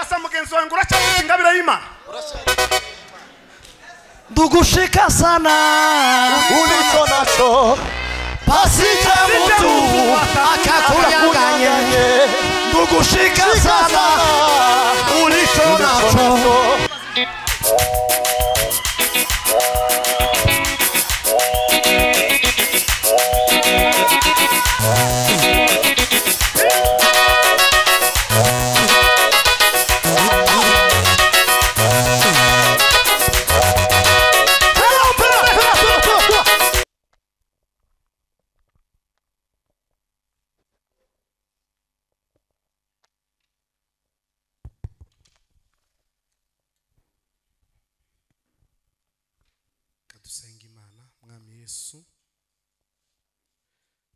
baza mugenzi wawe ngo uracyafite ingabire y'Imana ndugushika sana ulicho nacho pasije mtu akakunyang'anye ndugushika sana ulicho nacho dusenga Imana mwami Yesu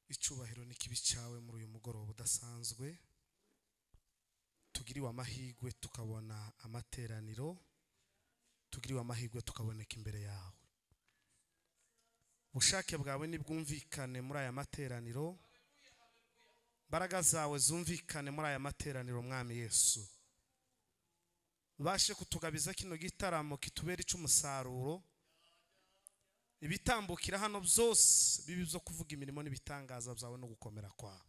icubahiro n'ikibi cyawe muri uyu mugoroba udasanzwe tugiriwe amahirwe tukabona amateraniro tugiriwe amahirwe tukaboneka imbere yawe ubushake bwawe nibwumvikane muri aya materaniro mbaraga zawe zumvikane muri aya materaniro mwami Yesu bashe kutugabiza kino gitaramo kitubera icumusaruro ibitambukira hano byose bibi byo kuvuga imirimo n'ibitangaza byawe no gukomera kwawe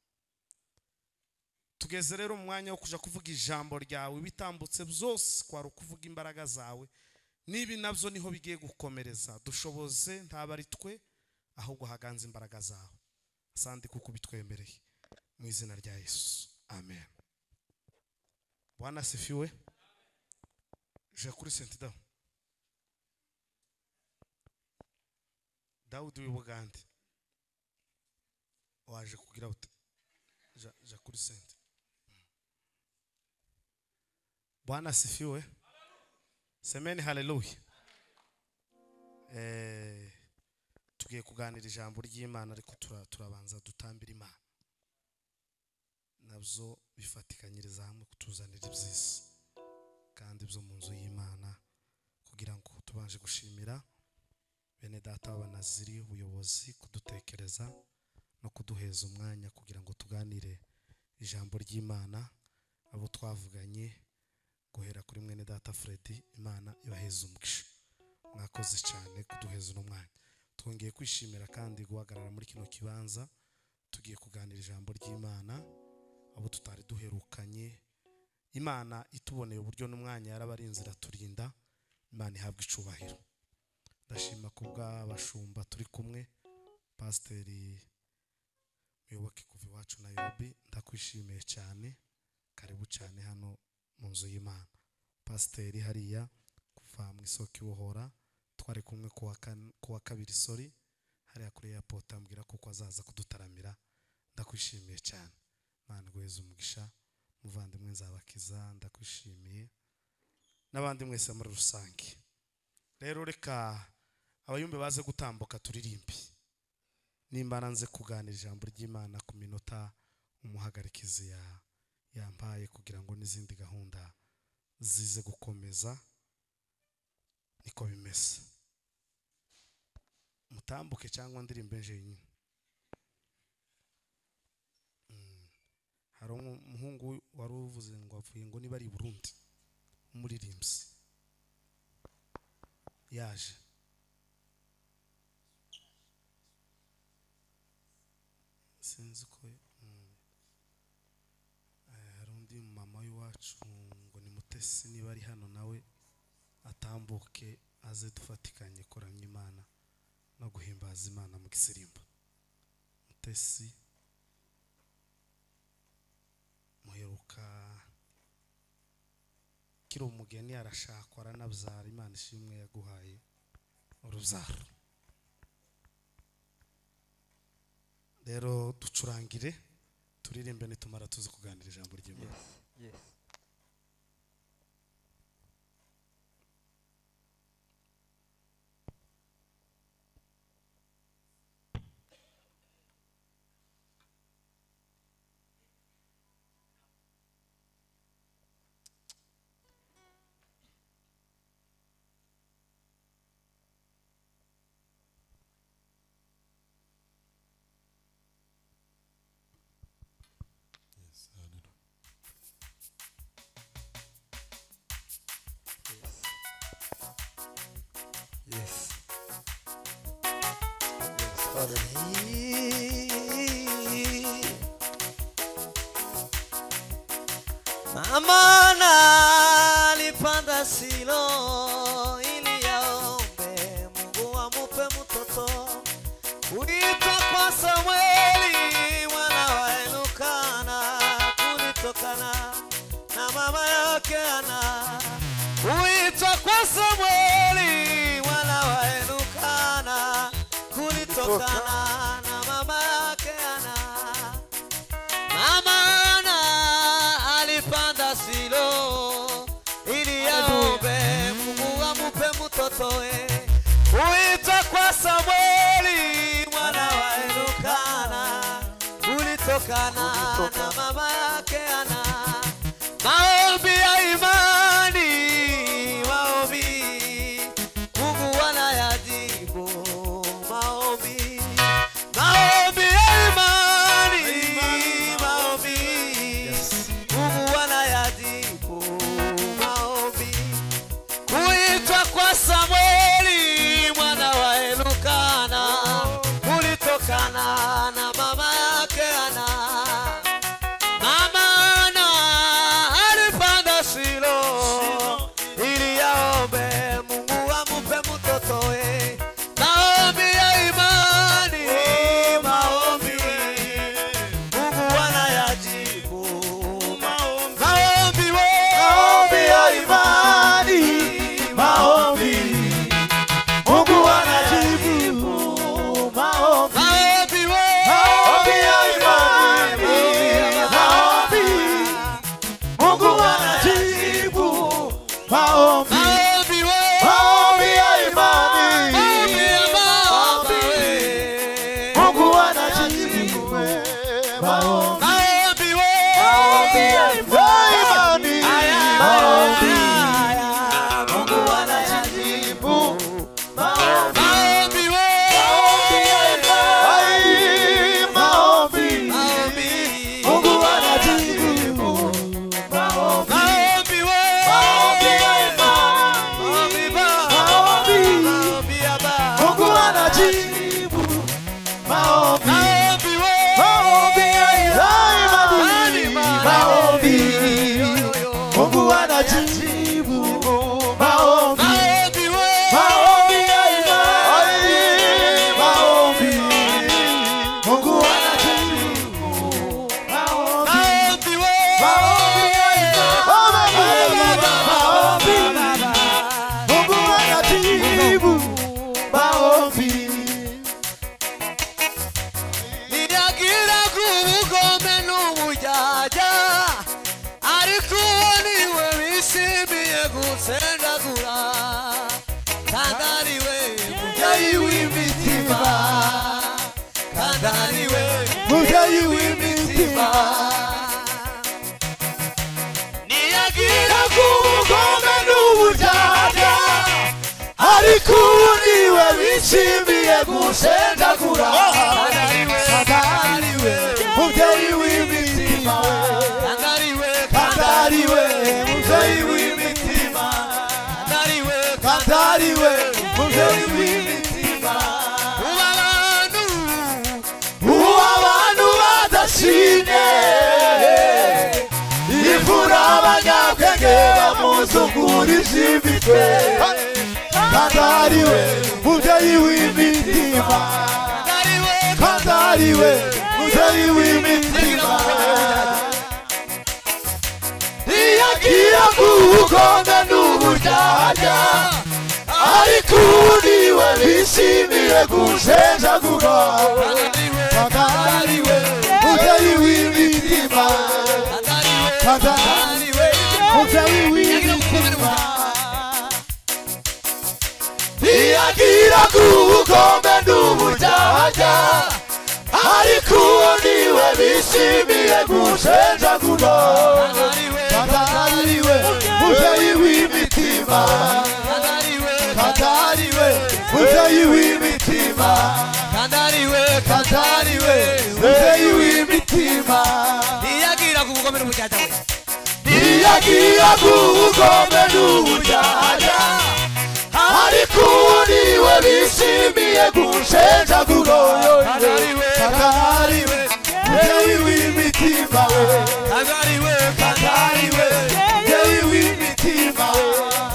tugeze rero mu mwanya wo kuja kuvuga ijambo ryawe ibitambutse byose kwari ukuvuga imbaraga zawe nibi nabyo niho bigiye gukomereza dushoboze ntabari twe ahubwo haganze imbaraga zawe asandi kuko bitwemereye mu izina rya Yesu amen. Bwana sifiwe. Je kuri sentida Daudi w'Ubugande waje kugira ute ja kuri sente. Bwana sifiwe. Semeni haleluya. Tugiye kuganira ijambo ry'Imana ariko turabanza dutambira Imana nabyo bifatikanyiriza hamwe kutuzanira ibyisi kandi byo mu nzu y'Imana kugira ngo tubanje gushimira bene data b'abanaziri ubuyobozi kudutekereza no kuduheza umwanya kugira ngo tuganire ijambo ry'Imana abo twavuganye guhera kuri mwene data Freddy Imana ibaheza umugisha mwakoze cyane kuduheza n'umwanya twongeye kwishimira kandi guhagarara muri kino kibanza tugiye kuganira ijambo ry'Imana abo tutari duherukanye Imana ituboneye uburyo n'umwanya yarabarinzira turinda Imana ihabwa icubahiro ndashima kubwa abashumba turi kumwe Pasiteri Muyoboke kuva iwacu Nairobi ndakwishimiye cyane karibu cyane hano mu nzu y'Imana Pasiteri hariya kuva mu isoko y'ubuhora twari kumwe kuwa kabiri sori hariya kuri airport ambwira kuko azaza kudutaramira ndakwishimiye cyane Imana guheza umugisha muvandimwe Nzabakiza ndakwishimiye n'abandi mwese muri rusange rero reka abayumbe baze gutambuka turirimbi nimbara nze kuganira ijambo ry'Imana ku minota umuhagarikizi yampaye kugira ngo n'izindi gahunda zize gukomeza niko bimeze mutambuke cyangwa ndirimbe jenyine hari umuhungu wari uvuze ngo avuye ngo niba ari Burundi umuririmbyi yaje sinzi ko hari undi mama w'iwacu ngo ni Mutesi niba ari hano nawe atambuke aze dufatikanye kuramya Imana no guhimbaza Imana mu gisirimba Mutesi muheruka kiri umugeni arashakwa aranabyara Imana ishimwe yaguhaye urubyaro rero ducurangire turirimbe nitumara tuzi kuganira ijambo ry'Imana. Yes. Amana alipanda Silo ili aombe Mungu amupe mtoto. Kuitwa kwa Samueli mwana wa Elukana kulitokana na mama yake Ana. Kuitwa kwa Samueli mwana wa Elukana kulitokana na mama yake Ana. Mama Ana alipanda Silo ili aombe Mungu amupe mtoto. Kuitwa kwa Samueli mwana wa Elukana kulitokana na mama yake Ana. Maombi ya imani, maombi Mungu anayajibu. Maombi, maombi ya imani, maombi Mungu anayajibu. Maombi, kuitwa kwa Samueli mwana wa Elukana kulitokana na mama yake Ana. Mama Ana alipanda Silo ili aombe Mungu amupe mtoto. Maombi ya imani, maombi Mungu anayajibu. Maombi, Maombi ya imani, maombi Mungu anajibu. Maombi, maombi, maombi ya imani, maombi Mungu anajibu. Maombi, maombi ya imani, maombi Mungu anajibu. Maombi, maombi ya imani, maombi Mungu anajibu. Maombi, maombi ya imani, maombi Mungu anajibu. Maombi, maombi ya imani, maombi Mungu anajibu. Maombi, maombi ya imani, maombi Mungu anajibu. Maombi, maombi ya imani, maombi Mungu anajibu. Maombi, maombi ya imani, maombi Mungu anajibu. Maombi, niyagira kubugome n'ubujaja ariko niwe wishimiye gusendagura. Kandariwe mubyeyi w'imitima, kandariwe mubyeyi w'imitima, niyagira kubugome n'uburyarya ariko ubu niwe wishimiye gusendagura. Kandariwe mubyeyi w'imitima, kandariwe kandariwe mubyeyi w'imitima, kandariwe mubyeyi w'imitima. Ubu abantu badashimye ivura abanyabwenge bamuzungurije imitwe. Kandariwe mubyeyi w'imitima, kandariwe mubyeyi w'imitima. Ntiyagira kubugome n'uburyarya ariko ubu niwe wishimiye gushenjagura. Kandariwe mubyeyi w'imitima, kandariwe mubyeyi w'imitima. Ntiyagira kubugome n'uburyarya ariko ubu niwe wishimiye gushenjagura. Kandariwe mubyeyi w'imitima, kandariwe mubyeyi w'imitima, kandariwe mubyeyi w'imitima. niyagira kubugome n'ubujaja ntiyagira kubugome n'uburyarya ariko uwo niwe bishimiye gushenjagura Kagariwe, Kagariwe mubyeyi w'imitima we Kagariwe, Kagariwe mubyeyi w'imitima we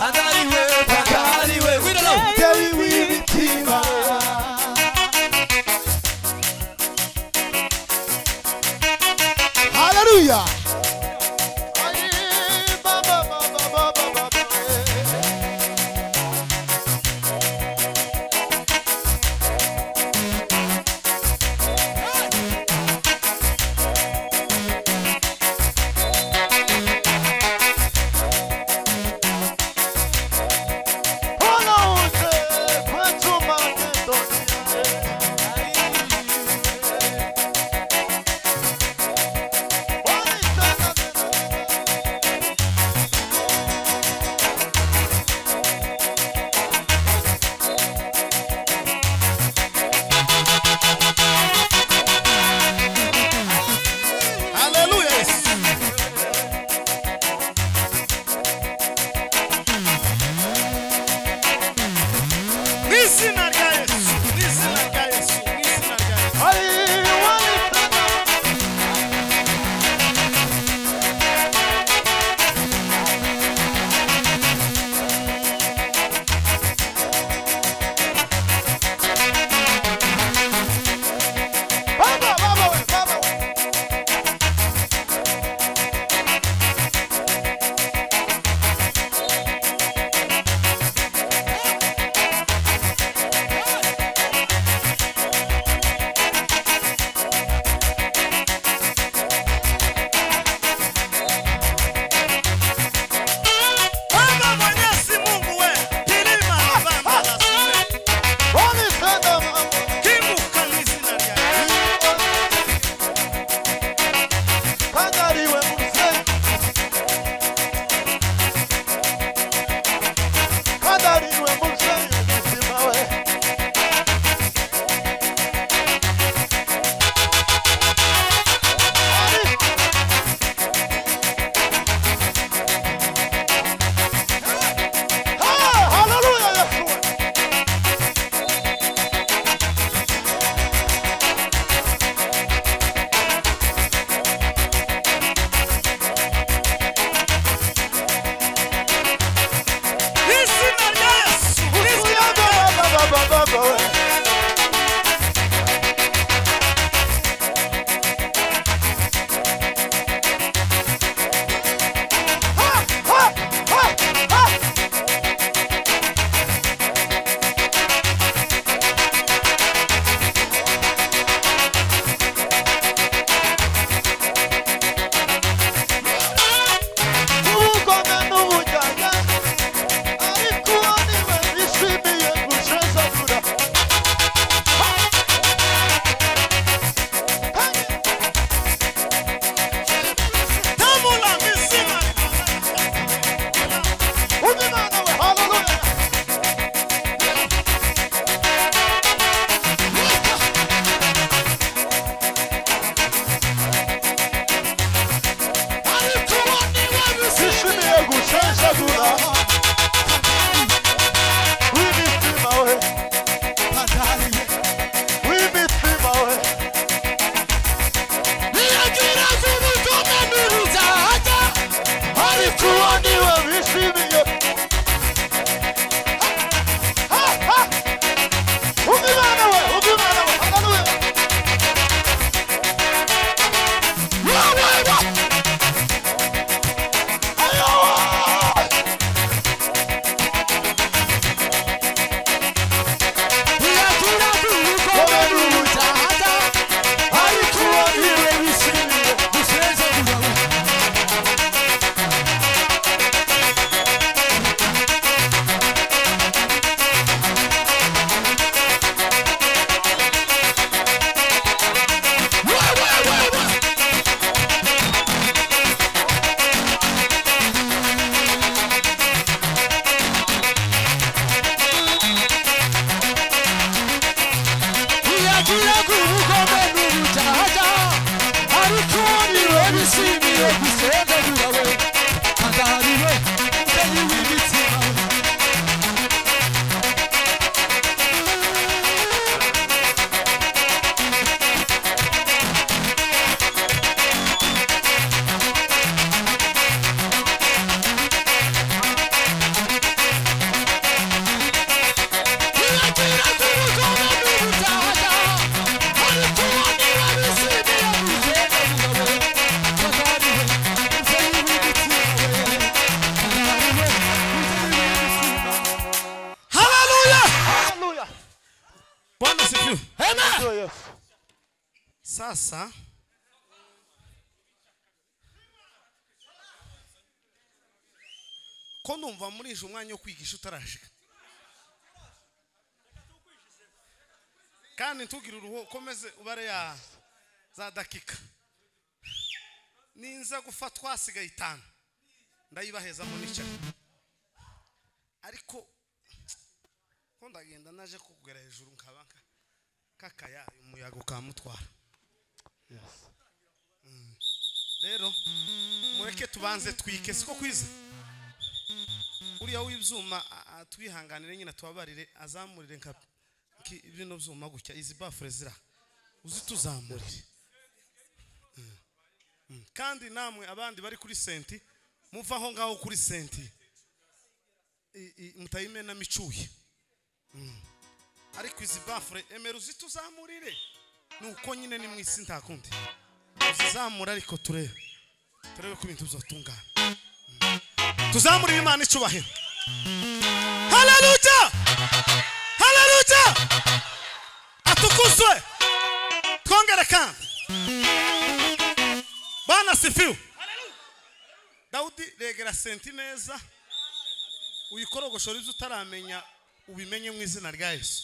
Kagariwe, Kagariwe. We don't know. mubyeyi w'imitima Hallelujah. sasa ko numva muri ejo umwanya wo kwigisha utarashika kandi ntugire uruho komeze ubare ya za dakika ninza gufatwa hasigaye 5 ndayibahezamo n'icyayi ariko ko ndagenda naje kugera hejuru nkabanka kakaya umuyaga ukamutwara rero mureke tubanze twike siko kwiza uriya w'ibyuma twihanganire nyine tubabarire azamurire nka ibintu byuma gutya izi bafure zira uzi tuzamurire kandi namwe abandi bari kuri senti muvaho ngaho kuri senti mutayimena micuye ariko izi bafure emera uzi tuzamurire nuko nyine ni mwisi ntakundi uzamura ariko turebe ko ibintu bizotungana tuzamurire Imana icubahiro haleluya haleluya atukuzwe twongere kandi Bwana sifiwe Daudi regera senti neza uyikorogoshora ibyo utaramenya ubimenye mu izina rya Yesu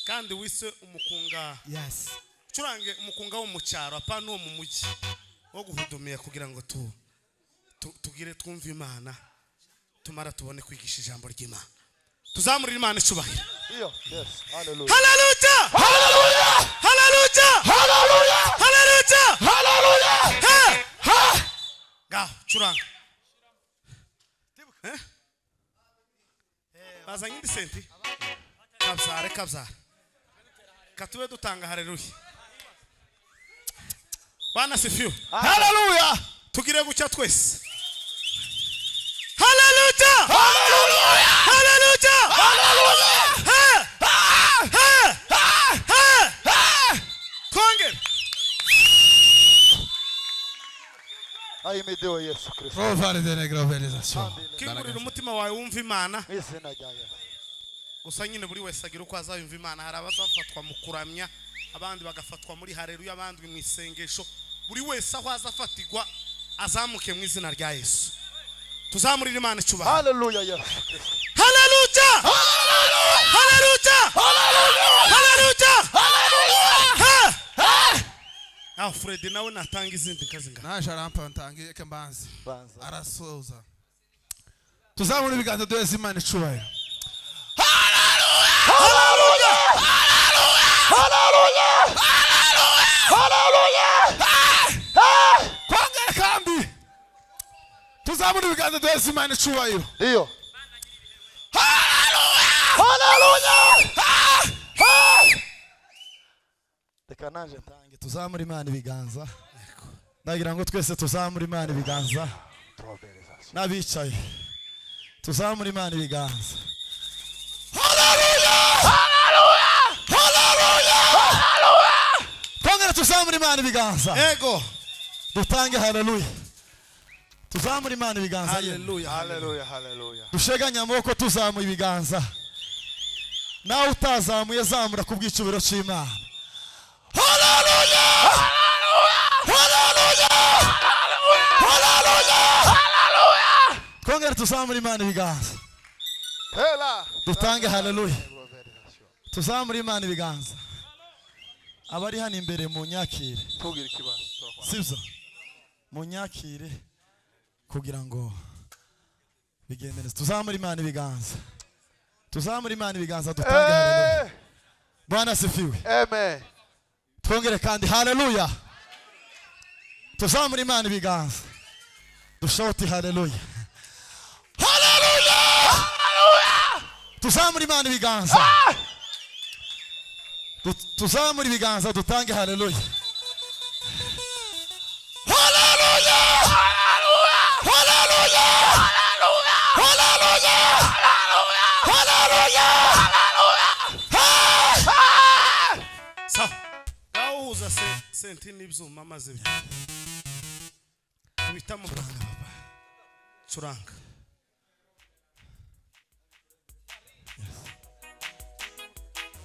kandi wise umukunga Yes. curange umukunga wo mu cyaro apana wo mu mujyi wo guhudumiya kugira ngo tugire twumve Imana tumara tubone kwigisha ijambo ry'Imana tuzamurira Imana icubahiro Iyo. Yes. Hallelujah. haleluya Hallelujah. haleluya Hallelujah. haleluya Hallelujah. ha gaho curanga bazanye indi senti kabzare katube dutanga haleluya Bwana sifiwe Hallelujah. tugire gucya twese haleluya Hallelujah. haleluya Hallelujah. twongere Ahimidiwe Yesu Kristo. Provare delle globalizzazioni. kingurira umutima wawe wumva Imana Mu izina rya Yesu. gusa nyine buri wese agira uko azayumva Imana hari abazafatwa mu kuramya abandi bagafatwa muri haleluya abandi mu isengesho buri wese aho azafatirwa azamuke mu izina rya Yesu tuzamurira Imana icubahiro Hallelujah Yesu Kristo. haleluya haleluya haleluya aho Fred nawe natanga izindi kazinga Naje arampa ntangiye ke mbanzi. Banza. Arasoza. Tuzamura ibiganza duheze Imana icubahiro. Hallelujah. Hallelujah. Hallelujah. Kwongera kandi. Tuzamura ibiganza duheze Imana icubahiro. Iyo. Hallelujah. Reka naje ntange tuzamura Imana ibiganza. Ndagira ngo twese tuzamura Imana ibiganza. N'abicaye. Tuzamura Imana ibiganza. Twongere tuzamura Imana ibiganza. ego Dutange haleluya. Tuzamura Imana ibiganza. haleluya Hallelujah, hallelujah. Dusheganye amaboko tuzamuye ibiganza. Nawe utazamuye zamura ku bw'icubiro cy'Imana. Haleluya! Haleluya! Haleluya! Twongere tuzamura Imana ibiganza. Hela. Dutange haleluya. Tuzamura Imana ibiganza. Abari hano imbere mu nyakire. Tugira ikibazo. Sibyo? Mu nyakire kugira ngo bigende neza. Tuzamura Imana ibiganza. Tuzamura Imana ibiganza dutange haleluya. Bwana sifiwe. Amen. Twongere kandi haleluya. Tuzamura Imana ibiganza. Dushoti haleluya. Haleluya! Tuzamura Imana ibiganza. Tuzamura ibiganza dutange haleluya. Haleluya! Haleluya! Haleluya! Haleluya! sawa aho uhuza senti n'ibyuma maze bita mu curanga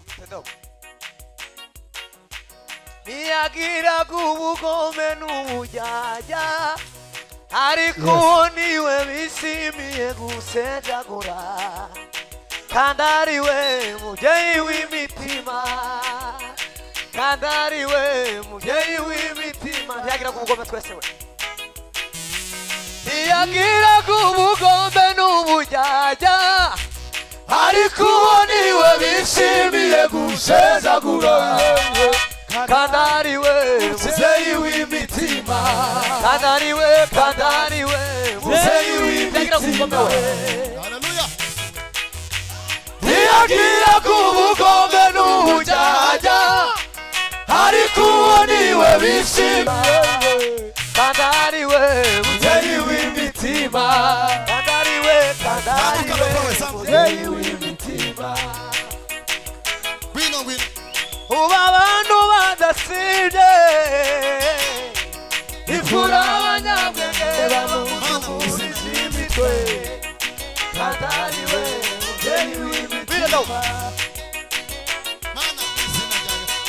Stand up. ntiyagiraga ubugome n'ubujyajya ariko uwo niwe bishimiye gusenjagura kandi ari we mubyeyi w'imitima kandi ari we mubyeyi w'imitima ntiyagiraga ubugome twese we ntiyagiraga ubugome n'ubujyajya ariko uwo niwe bishimiye gusenjagura kandi ari we mubyeyi w'imitima kandi ari we mubyeyi w'imitima Haleluya. ntiyagiraga ubugome n'ubujyajya ariko uwo niwe bishimiye kandi ari we mubyeyi w'imitima kandi ari we mubyeyi w'imitima Ngwino. ubu abantu badasibye ifura abanyabwenge bamuvumuriza imitwe kandi ari we mubyeyi w'imitima Mana izina rya Yesu.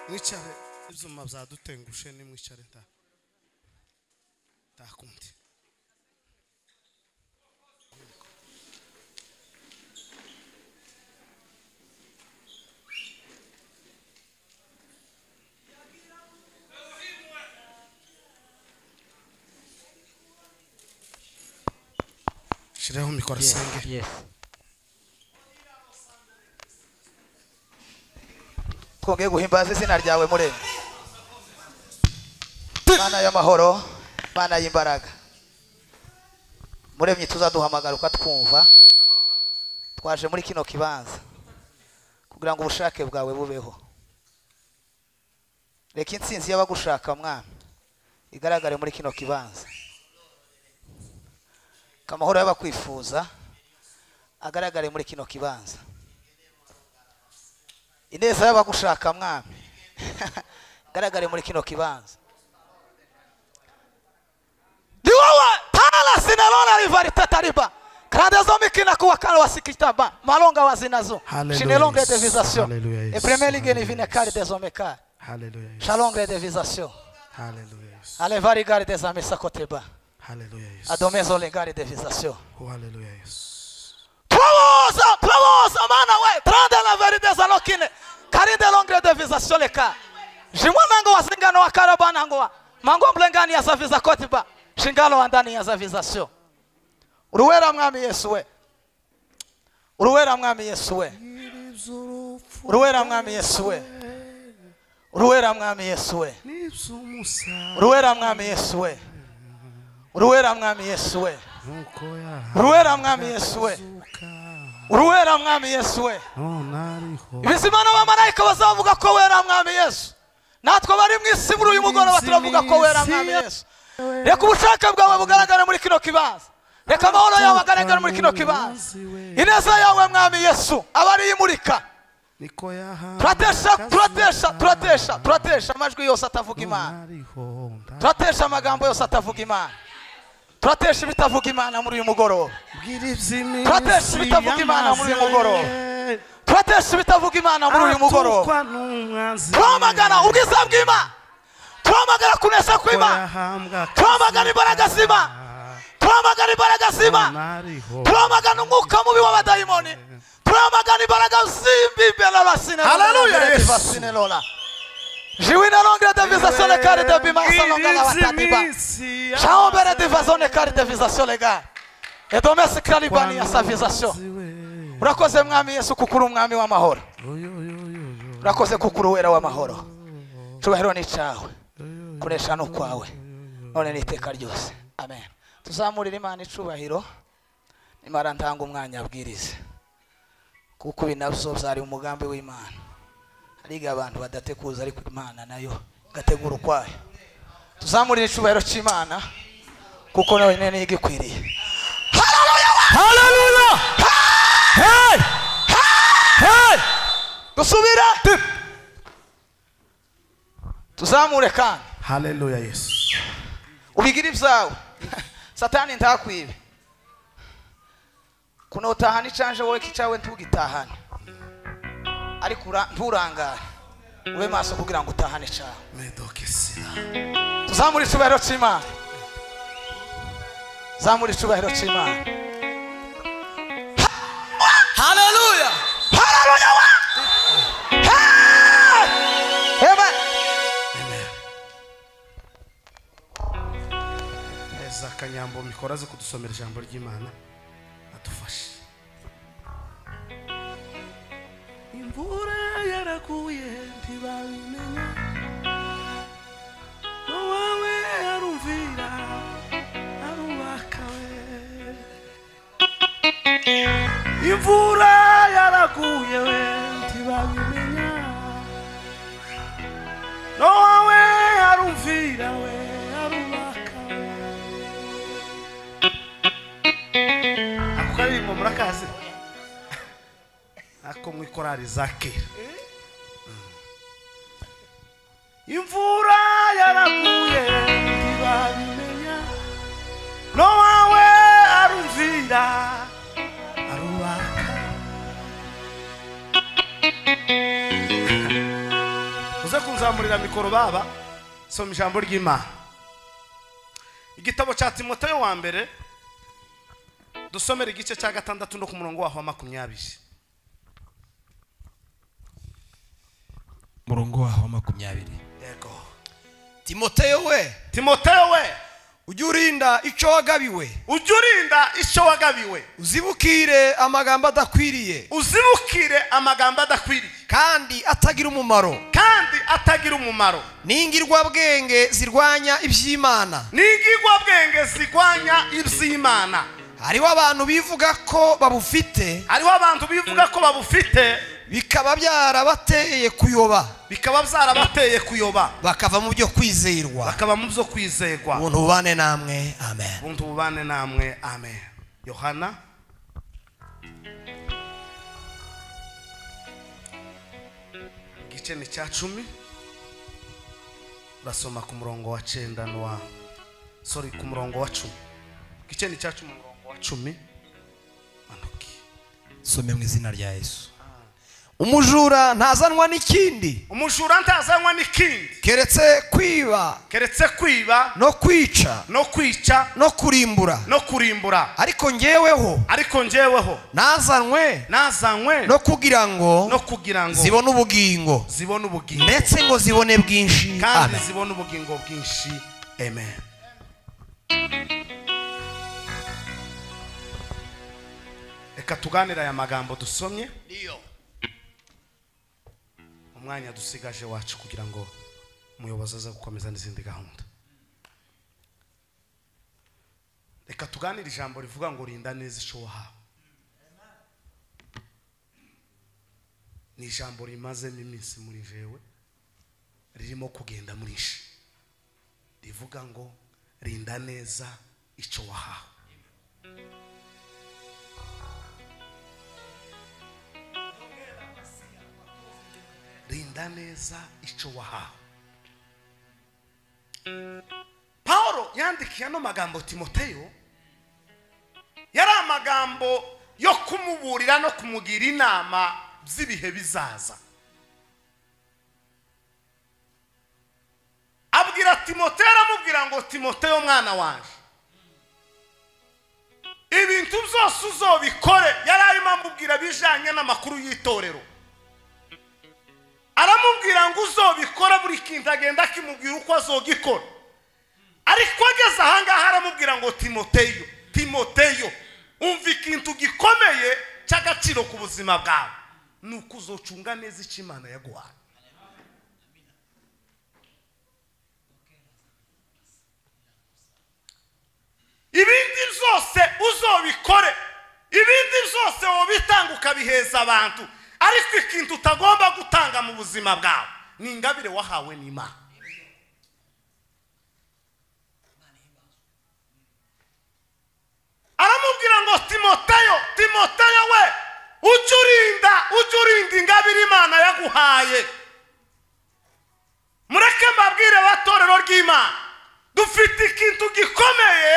mwicare ibyuma byadutengushe nimwicare ndakundi shireho mikoro senge. Yes. Twongeye guhimbaza izina ryawe Muremyi. Mana y'amahoro, Mana y'imbaraga. Muremyi tuzaduhamagara ukatwumva. Twaje muri kino kibanza kugira ngo ubushake bwawe bubeho. Reka intsinzi y'abagushaka mwana igaragare muri kino kibanza. Kamahoro y'abakwifuza agaragare muri kino kibanza. Ineza y'abagushaka mwami garagare muri kino kibanza. Diwa tala sinalona rivarita tariba kada zomikina kuwa kana wasikitaba malonga wazinazo shinelonga de visation et premier ligue ne vient car des hommes car Hallelujah. shalom de visation Hallelujah. allez varigar des amis sa côté bas Hallelujah. adomezo les gars de visation. Oh, hallelujah. Provosa mana we trande la verite zalokine karinde longre de visation le car jimwanango wasingano wa karabana ngo mango mlengani ya safiza côté bas shingalo andani ya zavisation. Uruwera mwami Yesu we. Uruwera mwami Yesu we. Uruwera mwami Yesu we. Uruwera mwami Yesu we. Uruwera mwami Yesu we. Uruwera mwami Yesu we. Uruwera mwami Yesu we. Uruwera mwami Yesu we. Ibizimana b'amarayika bazavuga ko wera mwami Yesu. Natwe bari mu isi muri uyu mugoroba turavuga ko wera mwami Yesu. Reka ubushake bwawe bugaragara muri kino kibanza. Reka amahoro yawe agaragara muri kino kibanza. Ineza yawe mwami Yesu abari yimurika. Turatesha amajwi yose atavuga Imana. Turatesha amagambo yose atavuga Imana. Turatesha ibitavuga Imana muri uyu mugoroba. Turatesha ibitavuga Imana muri uyu mugoroba. Turatesha ibitavuga Imana muri uyu mugoroba. Turamagana ubwiza bw'Imana. Turamagana kunesha kw'Imana. Turamagana imbaraga z'Imana. Turamagana imbaraga z'Imana. Turamagana umwuka mubi w'abadayimoni. Turamagana imbaraga z'imbibi n'abasine. Hallelujah. Vasine lola. Jiwina longre de visation le carte de bimasa longa la watatiba. Chaombere de vazon le carte de visation le gars. Et domestic kalibani ya sa visation. Urakoze mwami Yesu kukuru mwami w'amahoro. Urakoze kukuru wera w'amahoro. Cyubahiro ni cyawe. Kunesha no kwawe. None niteka ryose. Amen. Tuzamurira Imana icubahiro. Imara ntanga umwanya abwirize. Kuko binabyo byari umugambi w'Imana. Hariga abantu badatekuza ariko Imana nayo gategura ukwayo. Tuzamurira icubahiro cy'Imana kuko nawe nene yigikwiriye. Hallelujah! Hey! Hey! Dusubira. Tuzamure kandi. Hallelujah, yes. Ubigira ibyawe. Satani ntakwibe. Kuno utahana icanje wowe kicawe ntugitahane. Ariko nturangare. Ube maso kugira ngo utahane cyawe. Medokesira. Tuzamure icubahiro cy'Imana. Zamure icubahiro cy'Imana. Hallelujah! Hallelujah! Amen. Eza kanyambo mikoraze kudusomera ijambo ry'Imana adufashe. Imvura yaraguye ntibabimenya. No wawe arumvira arubakawe. Imvura yaraguye ntibabimenya. No wawe arumvira we arubakawe. Akukari mu murakaze. Ako mwikorari zake. Imvura yaraguye ntibabimenya. No wawe arumvira arubaka. Uza kunzamurira mikoro baba soma ijambo ry'Imana. Igitabo cya Timoteyo wa mbere dusomera igice cya 6 no ku murongo wa 20. Murongo wa 20. Yego. Timoteyo we. Timoteyo we. ujye urinda icyo wagabiwe, ujye urinda icyo wagabiwe, uzibukire amagambo adakwiriye, uzibukire amagambo adakwiriye kandi atagira umumaro, kandi atagira umumaro, n'ingirwabwenge zirwanya iby'Imana. n'ingirwabwenge zirwanya iby'Imana. hariho abantu bivuga ko babufite, hariho abantu bivuga ko babufite, bikaba byarabateye kuyoba, bikaba byarabateye kuyoba, bakava mu byo kwizerwa. bakaba mu byo kwizerwa. ubuntu bubane namwe, amen. ubuntu bubane namwe, amen. Yohana igice ni cya 10, urasoma ku murongo wa 9 n'uwa ku murongo wa 10. igice ni cya 10 umurongo wa 10. manuki some mu izina rya Yesu. umujura ntazanwa n'ikindi, umujura ntazanwa n'ikindi keretse kwiba, keretse kwiba no kwica, no kwica no kurimbura. no kurimbura. ariko njyeweho ariko njyeweho nazanywe no kugira ngo zibone ubugingo, zibone ubugingo, ndetse ngo zibone bwinshi, kandi amen. zibone ubugingo bwinshi, amen. reka tuganire aya magambo dusomye, umwanya dusigaje wacu kugira ngo umuyobozi aze gukomeza n'izindi gahunda. reka tuganire ijambo rivuga ngo rinda neza icyo wahawe. ni ijambo rimazemo iminsi muri jewe, ririmo kugenda murisha, rivuga ngo rinda neza icyo wahawe. rinda neza icyo wahawe. Paulo yandikiye ano magambo Timoteyo, yari amagambo yo kumuburira no kumugira inama by'ibihe bizaza. abwira Timoteyo, aramubwira ngo Timoteyo mwana wanje, ibintu byose uzobikore. yari arimo amubwira bijanye n'amakuru y'itorero, aramubwira ngo uzobikora, buri kintu agenda akimubwira uko azogikora. ariko ageze ahangaha aramubwira ngo Timoteyo, Timoteyo, umva ikintu gikomeye cy'agaciro ku buzima bwawe, ni uko uzocunga neza icyo Imana yaguhaye. ibindi byose uzobikore, ibindi byose wobitanga ukabiheza abantu, ariko ikintu utagomba gutanga mu buzima bwawe ni ingabire wahawe n'Imana. aramubwira ngo Timoteyo, Timoteyo we, ujye urinda ingabire Imana yaguhaye. mureke mbabwire abatorero ry'Imana, dufite ikintu gikomeye,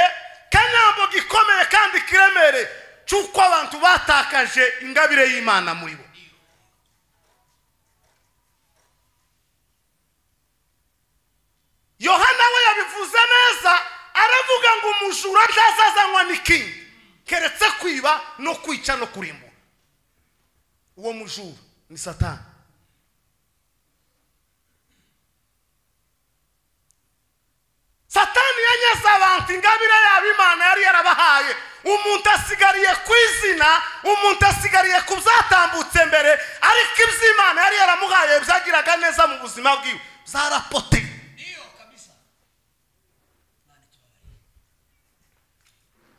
kanyambo gikomeye kandi kiremere, cy'uko abantu batakaje ingabire y'Imana muri bo. Yohana we yabivuze neza, aravuga ngo umujura ntazazanywa n'ikindi keretse kwiba no kwica no kurimbura. uwo mujura ni Satani. Satani yanyaze abantu ingabire yabo Imana yari yarabahaye. umuntu asigariye ku izina, umuntu asigariye ku byatambutse mbere, ariko iby'Imana yari yaramuhaye byagiraga neza mu buzima bwiwe zarapote.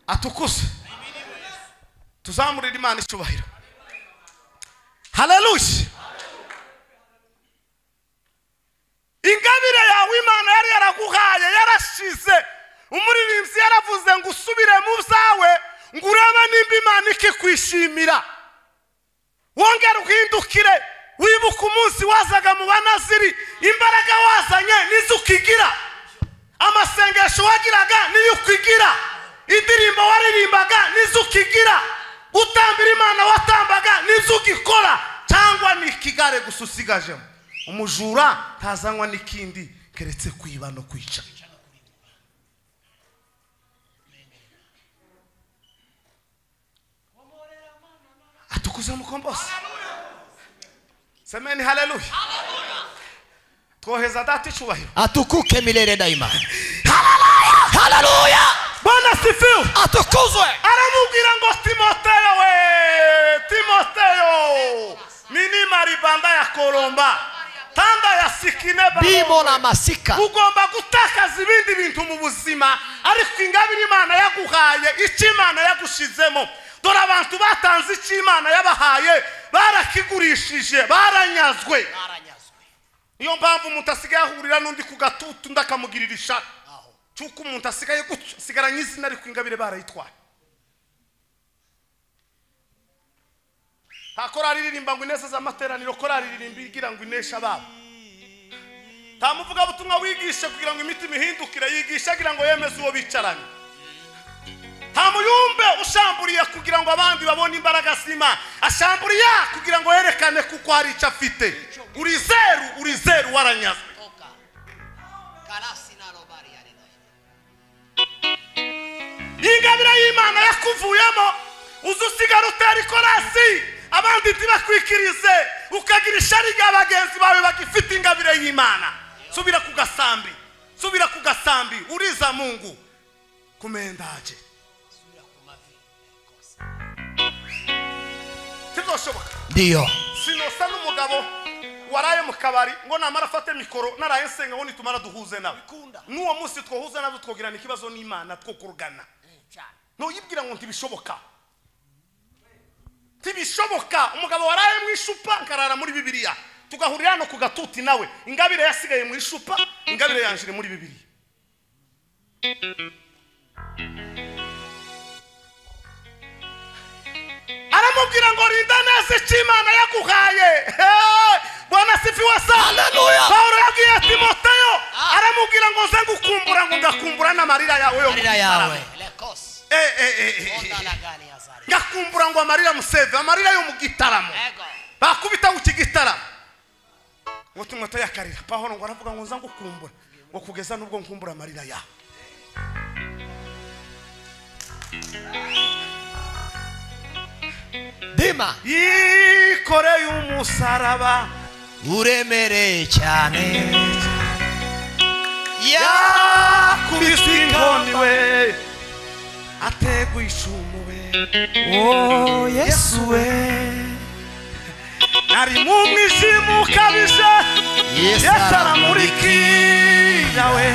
atukuse, tuzamurira Imana icyubahiro. haleluya. ingabire yawe Imana yari yaraguhaye yarashize. umuririmbyi yaravuze ngo usubire mu byawe, ngo urebe nimba Imana ikikwishimira, wongere uhindukire, wibuke umunsi wazaga mu banaziri, imbaraga wazanye nizo ukigira, amasengesho wagiraga niyo ukigira, indirimbo waririmbaga nizo ukigira, gutambira Imana watambaga nizo ugikora, cyangwa ni ikigare gusa usigajemo. umujura ntazanywa n'ikindi keretse kwiba no kwica. atukuze mukombozi, semeni haleluya. twoheza data icyubahiro, atukuke milele daima. haleluya. haleluya Bwana sifiwe. atukuzwe Aramubwira ngo Timoteyo we, Timoteyo, mini maribanda ya koromba, tanda ya sikine bimo na masika ugomba gutakaza ibindi bintu mu buzima, ariko ingabire Imana yaguhaye, icyo Imana yagushizemo. Dore abantu batanze icyo Imana yabahaye barakigurishije, baranyazwe. Iyo mpamvu umuntu asigaye ahurira n'undi ku gatutu ndakamugirira ishaka. Cyuko umuntu asigaye gusigara nyizina ariko ingabire barayitwaye. Hakorari ririmba ngo ineza z'amateraniro, korari ririmba igira ngo inesha babo. Tamuvuga butumwa wigisha kugira ngo imitima ihindukire, yigisha kugira ngo yemeze uwo bicaranye. Tamuyumbe ushamburiye kugira ngo abandi babone imbaraga z'Imana, ashamburiye kugira ngo yerekane kuko hari icyo afite. Uri zeru waranyazwe. Ingabire y'Imana yakuvuyemo uzusigara utera ikorasi, abandi tibakwikirize, ukagira ishari ry'abagenzi bawe bagifite ingabire y'Imana. Subira ku gasambi, uriza Mungu kumendaje. Tizoshoboka. Ndio. Sinosa n'umugabo waraye mu kabari ngo namara afate mikoro naraye nsenga ngo nitumara duhuze nawe. Nuwo munsi twohuze nabyo twogirana ikibazo n'Imana two kurugana. No yibwira ngo ntibishoboka. Tibishoboka. Umugabo waraye mu ishupa nkarara muri Bibiliya. Tugahurira no ku gatuti nawe. Ingabire yasigaye mu ishupa, ingabire yanjire muri Bibiliya. Aramubwira ngo rinda neza icyo Imana yaguhaye. Bwana sifiwe sana. Haleluya. Paulo yabwiye Timoteyo, aramubwira ngo nze ngukumbura ngo ngakumbura n'amarira yawe yo. Marira yawe. Ngakumbura ngo amarira museve, amarira yo mu gitaramo. Bakubita ku gitaramo. Ngo Timoteyo akarira. Paulo ngo aravuga ngo nza ngukumbura ngo kugeza nubwo nkumbura amarira yawe. Dima Yikoreye umusaraba uremereye cyane yakubise inkoni we ateguye ishumu we. Oh Yesu we Nari mu mwijima ukabije, Yesu aramurikira we.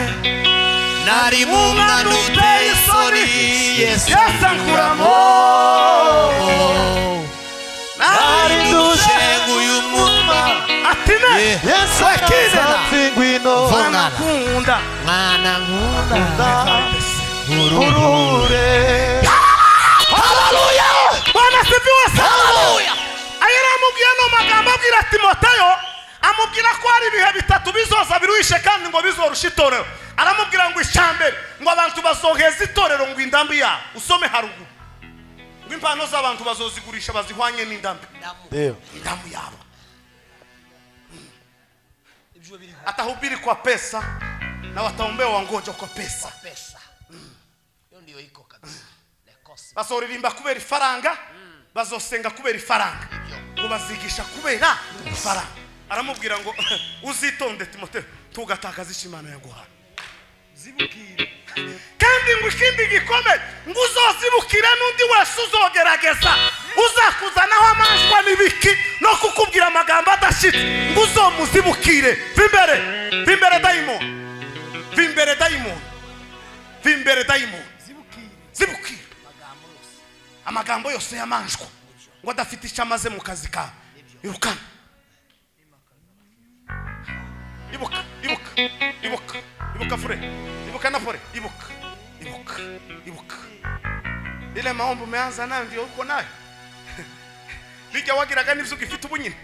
nari mu mwana uteye isoni Yesu ankuramo. nari ndushenguye umutima Atine Yesu akizana Mwana nkunda, mwana nkunda urure. Haleluya. Bwana sifiwe sana. haleluya Ayiramubwiye no magambo abwira Timoteyo, amubwira ko hari ibihe bitatu bizoza biruhishe kandi ngo bizorusha itorero. Aramubwira ngo icyambere ngo abantu bazoheza itorero ngo indambi ya usome haruguru. Ngo impano z'abantu bazozigurisha bazihwanye n'indambi. Indambi yabo. Atahubiri kwa pesa na wataombea wangoja kwa pesa. Hiyo ndio iko kabisa. Bazoririmba kubera ifaranga, bazosenga kubera ifaranga. Ngo bazigisha kubera ifaranga. Aramubwira ngo uzitonde Timoteyo, tugatakaza Imana yaguhaye. Zibukire. Kandi ngo ikindi gikomeye ngo uzozibukire n'undi wese uzogerageza uzakuzanaho amashwa n'ibiki no kukubwira amagambo adashitse ngo uzomuzibukire. Vimbere daimon. Zibukire. Amagambo yose yamanjwa ngo adafite icyo amaze mu kazi kawe. Irukana. Ibuka fure. Ibuka na fure. Ibuka. Ile maombi umeanza nayo ndio uko nayo. Bijya wagiraga nivyo gifite ubunyine.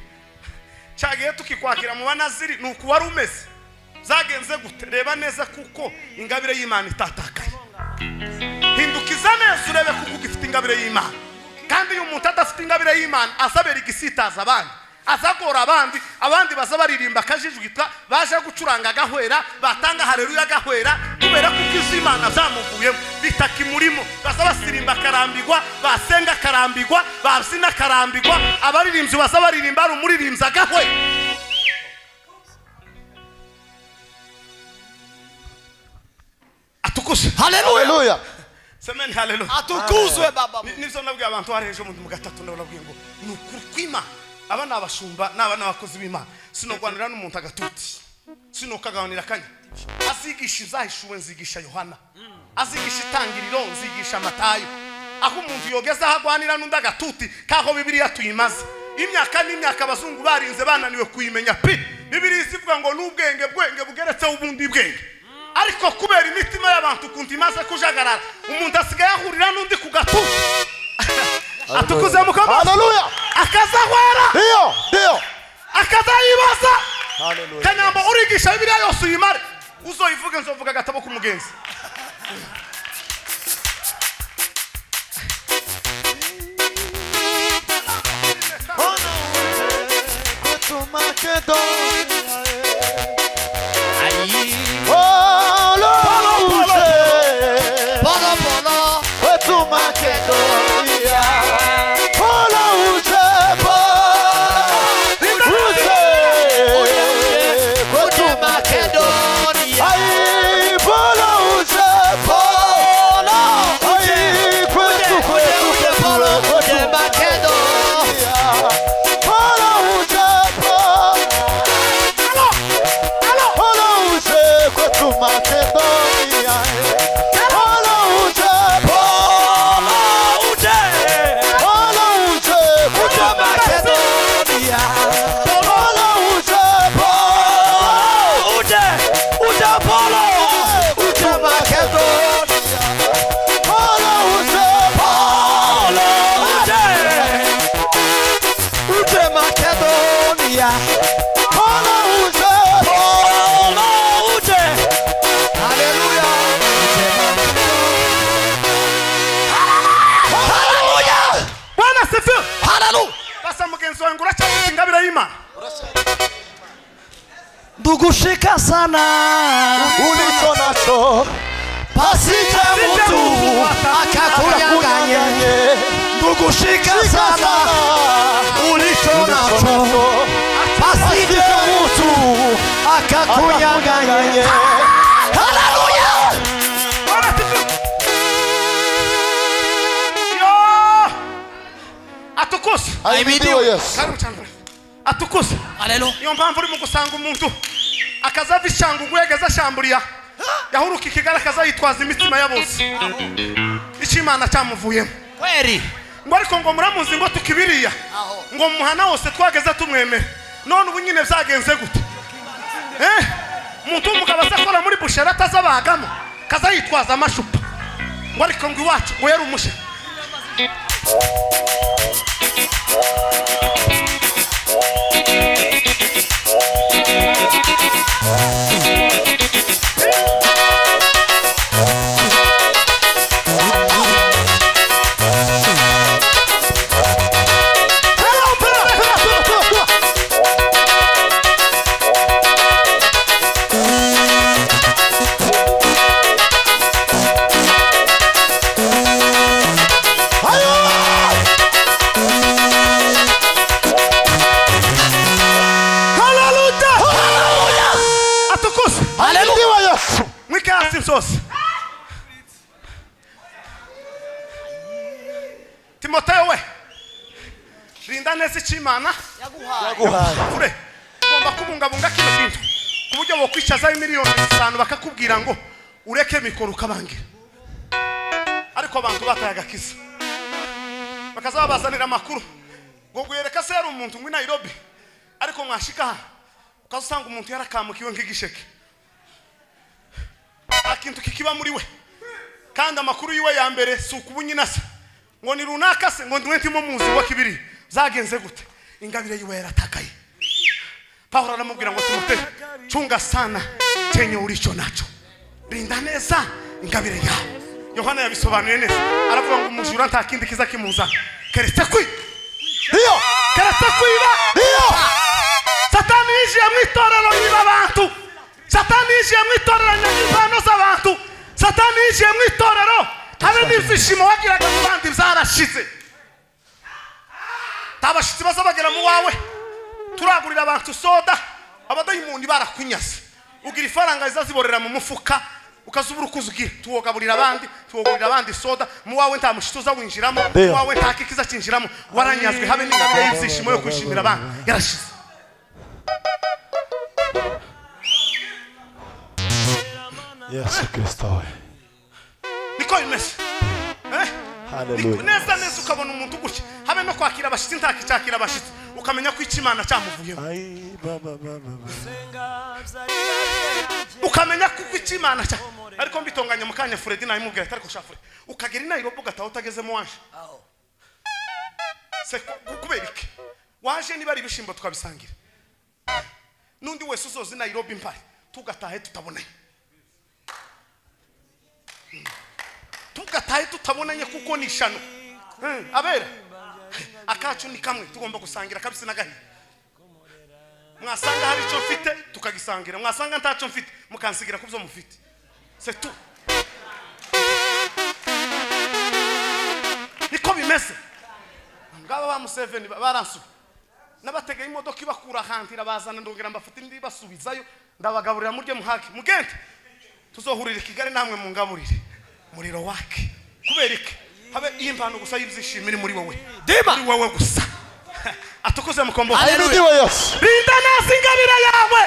Cyagiye tukikwakira mu banaziri nuko wari umeze. Zagenze gutereba neza kuko ingabire y'Imana itatakaye. Hindukiza neza urebe kuko gifite ingabire y'Imana. Kandi uyu muntu adafite ingabire y'Imana asabera igisitaza abandi. Azagora abandi bazabaririmba kajijwita baje gucuranga gahwera batanga haleluya gahwera kubera kuko iz'Imana zamuvuyemo bitaki murimo bazabasirimba karambigwa basenga karambigwa babsina karambigwa abaririmbyi bazabaririmba ari umuririmbyi agahwe. Atukushe haleluya semeni haleluya atukuzwe baba nivyo nabwiye abantu hareje mu gatatu ndababwiye ngo ni ukuri kw'Imana aba nabashumba naba nabakozi b'Imana sinogwanira n'umuntu agatuti sinokagabanira kanya azigisha izahishuwe nzigisha Yohana azigisha itangiriro nzigisha Matayo aho umuntu yogeza hagwanira n'undi agatuti kaho Bibiliya tuyimaze imyaka n'imyaka abazungu barinze bananiwe kuyimenya pi Bibiliya ivuga ngo n'ubwenge bugeretse ubundi bwenge ariko kubera imitima y'abantu kundi maze kujagarara umuntu asigaye ahurira n'undi ku gatuti atukuze mukama haleluya akazahwera ndio akazayibaza haleluya kanyambo urigisha Bibiliya yose uyimare uzoyivuge nzovuga agatabo k'umugenzi Ndugushika sana ulicho nacho pasije mtu akakunyang'anya ndugushika sana ulicho nacho pasije mtu akakunyang'anya haleluya atukuse ahimidiwe Yesu karibu cyane atukuse haleluya niyo mpamvu uri mu gusanga umuntu akazava ishangu gwegeza shamburiya yahuruka ikigaragaza yitwaza imitima ya bose Imana cyamuvuyemo kweri ngo ariko ngo muramuzi ngo tukibiriya ngo muhana wose twageze tumwemera none ubu nyine byagenze gute umuntu w'umugabo azakora muri bushera atazabagamo kaza yitwaza amashupa ngo ariko ngo iwacu ngo yari umushe Timoteyo we rinda neza Imana yaguhaye ugomba kubungabunga kino kintu ku buryo wo kwicaza miliyoni 5 bakakubwira ngo ureke mikoro ukabangira ariko abantu batayagakiza bakazabazanira amakuru ngo gwereka se yari umuntu muri Nairobi ariko mwashika ukazusanga umuntu yarakamukiwe nk'igisheke akintu kikiba muri we kandi amakuru yiwe ya mbere si ukubunyinasa ngo ni runaka se ngo ndwentimo muzi wa kibiri zagenze gute ingabire yiwe yaratakaye Paulo aramubwira ngo Timoteyo chunga sana chenye ulicho nacho rinda neza ingabire yawe Yohana yabisobanuye neza aravuga ngo umujura nta kindi kiza kimuza keretse kwi ndio keretse kwiba ndio Satani yije mwitorero yiba abantu Satani yije mwitorero nyangibano z'abantu Satani yije mwitorero habe n'ivyishimo wagiraga mu bandi byarashize tabashitsi bazabagera mu wawe turagurira abantu soda abadayimuni barakunyaze ugira ifaranga izaziborera mu mufuka ukazubura ukuzugira tuwogaburira abandi soda mu wawe nta mushituza winjiramo Ndio. mu wawe nta kikiza cinjiramo waranyazwe habe n'ingabire y'ibyishimo yo kwishimira abandi yarashize Yesu Kristo. niko bimeze Hallelujah. neza neza ukabona umuntu gutya habe no kwakira abashitsi ntakicyakira abashitsi ukamenya ko Imana cyamuvuyeho Ai baba baba. ukamenya ko Imana cya ariko mbitonganya mu kanya Fred nawe mubwira atari ko shafure ukagera Nairobi ugataha utagezemo waje se kubera iki waje niba ari ibishimbo tukabisangira nundi wese uzozi Nairobi mpari tugatahe tutabonanye tugatahe tutabonanye kuko ni ishano abera akacu ni kamwe tugomba gusangira kabisa nagahi mwasanga hari icyo mfite tukagisangira mwasanga ntacyo mfite mukansigira kubyo mufite c'est tout niko bimeze ngaba ba Museveni baransuye nabategeye imodoka ibakura hantira bazana ndongera mbafite ndi basubizayo ndabagaburira murye muhake mugende tuzohurira i Kigali namwe mu ngaburire muriro wake kubera iki habe impano gusa y'ibyishimira muri wowe muri wowe gusa atukuze mukombo Hallelujah Yesu. rinda nasi ingabire yawe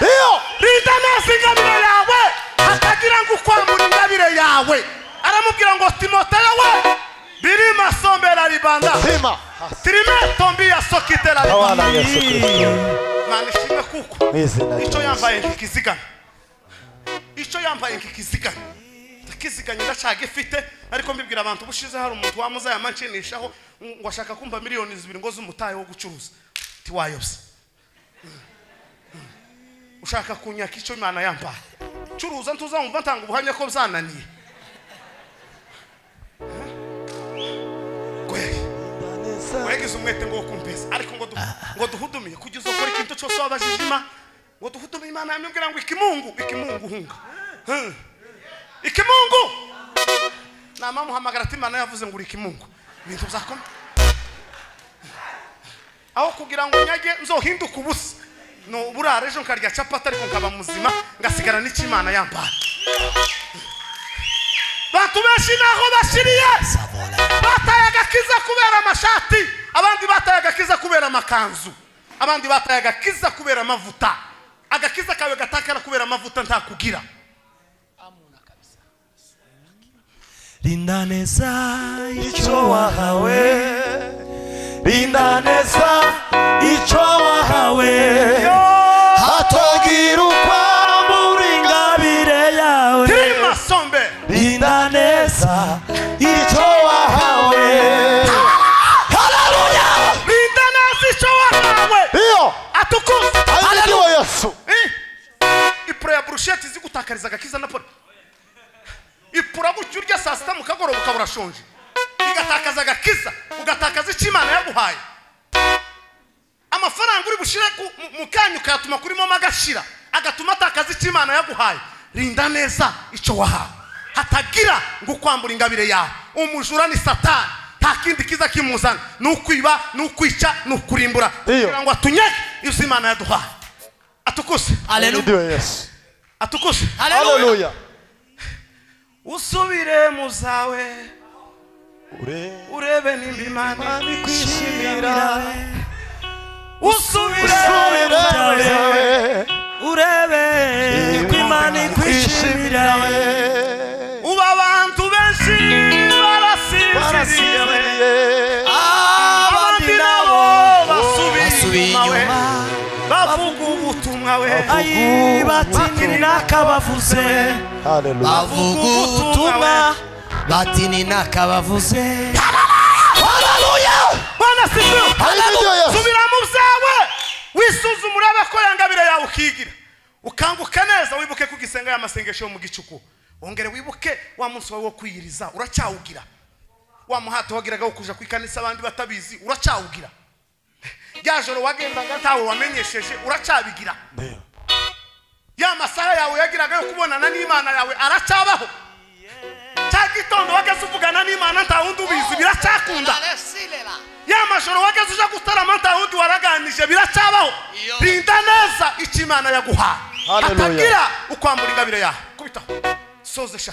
rinda nasi ingabire yawe hatagira ngo ukwambura ingabire yawe aramubwira ngo Timoteyo we birima sombera ribanda Sema. tirime tombi ya sokitera Bwana ribanda Yesu Kristo. mwana shime kuko Mwizina icyo rya yambaye nk'ikizigana icyo yambaye nk'ikizigana ndakiziganye ndacagifite ariko mbibwira abantu bushize hari umuntu wamuza yamancenishaho ngo ashaka kumva miliyoni 2 ngo z'umutahe wo gucuruza ti wayobse ushaka kunyaka icyo Imana yambaye curuza ntuzamva ntanga ubuhamya ko byananiye wegize umwete ngo kumpeza ariko ngo duhudumiye kugeza ukora ikintu cyose wabajijima ngo duhudumiye Imana yamubwira ngo ikimungu hunga ikimungu nama muhamagara ati Imana yavuze ngo uri ikimungu ibintu byakoma aho kugira ngo nyage nzohinduka ubusa no burare ejo nkarya capata ariko nkaba muzima ngasigara n'Imana yambaye bantu benshi naho bashiriye bataye agakiza kubera amashati abandi bataye agakiza kubera amakanzu abandi bataye agakiza kubera amavuta agakiza kawe gatakara kubera amavuta ntakugira Rinda neza icyo wahawe. Rinda neza icyo wahawe. Hatagira ukwambura ingabire yawe. Tirima sombe Rinda neza icyo wahawe. Hallelujah. rinda neza icyo wahawe Iyo. atukuze Hallelujah Yesu. ipro ya brusheti zigutakariza agakiza na pole ipura gutyo urya saa sita mu kagoroba ukabura shonje igatakaza agakiza ugatakaza icyo Imana yaguhaye amafaranga uri bushire mu kanyu kayatuma kurimo magashira agatuma atakaza icyo Imana yaguhaye rinda neza icyo wahawe hatagira ngo ukwambura ingabire yawe umujura ni Satani nta kindi kiza kimuzana n'ukwiba n'ukwica n'ukurimbura kugira ngo atunyage ibyo Imana yaduhaye atukuse Hallelujah Yesu. atukuse Hallelujah. usubire muzawe urebe nimba Imana Kwishimira. usubire Muzawe. urebe ko Imana ikwishimira uba abantu benshi barasinziriye abandi nabo basubiye inyuma bavuga ubutumwa we ayi bati ni nakabavuze Hallelujah. bavuga ubutumwa bati ni nakabavuze Bwana sifiwe Hallelujah Yesu. subira mu byawe wisuzuma urebe ko yangabire yawe ukigira ukanguka neza wibuke kugisenga y'amasengesho yo mu gicuku wongere wibuke wa munsi wawe wo kwiyiriza uracyawugira wa muhato wagiraga ukuja kwikanisa abandi batabizi uracyawugira ya joro wagendaga ntawe wamenyesheje uracyabigira ya masaha yawe yagiraga yo kubonana n'Imana yawe aracyabaho cya gitondo wageze uvugana n'Imana nta wundi ubizi biracyakunda ya majoro wageze uja gutarama nta wundi waraganije biracyabaho rinda neza icyo Imana yaguhaye Hallelujah. hatagira ukwambura ingabire yawe kubitaho sozesha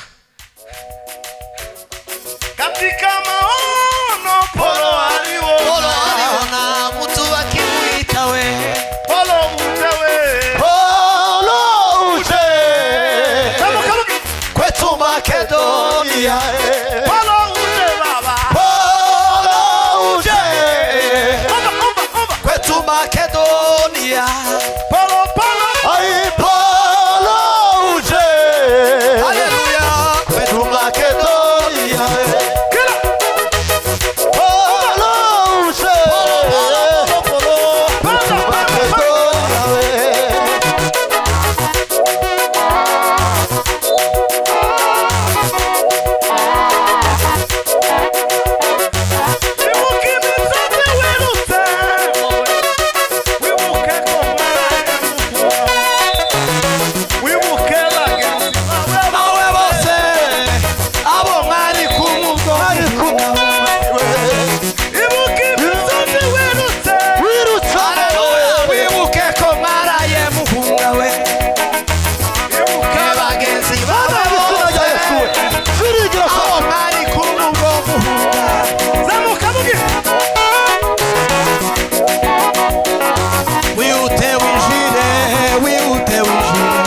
katika maono polo aliona aliona mtu akimuita we polo utewe Polo uje kama kwetu Makedonia polo ute baba Polo uje kwetu Makedonia polo Ai Polo uje haleluya Kwetu Makedonia kila Polo uje Kwetu Makedonia nawe bose abo mwari kumubwari Wirutsa wibuke ko mwaraye muhunga we abagenzi bawe bose Virigira abo mwari kumubwo muhunga wihute winjire wihute winjire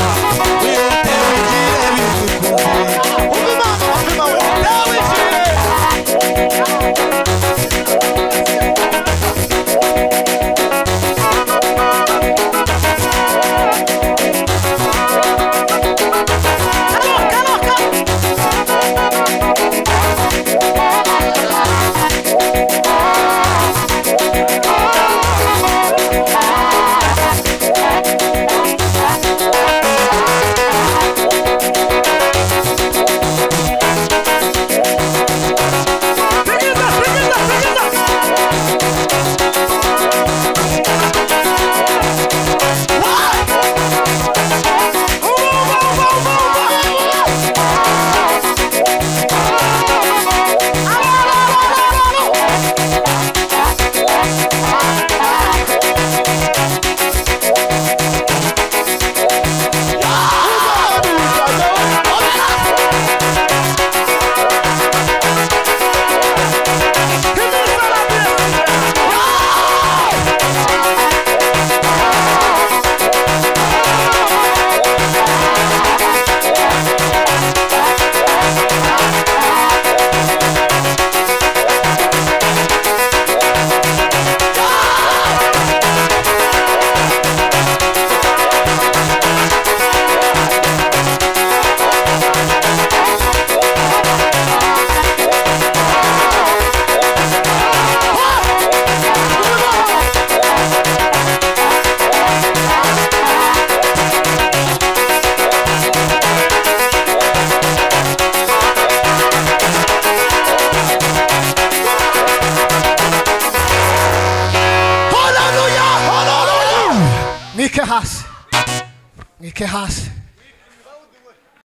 wihute winjire bizukuye Nike hasi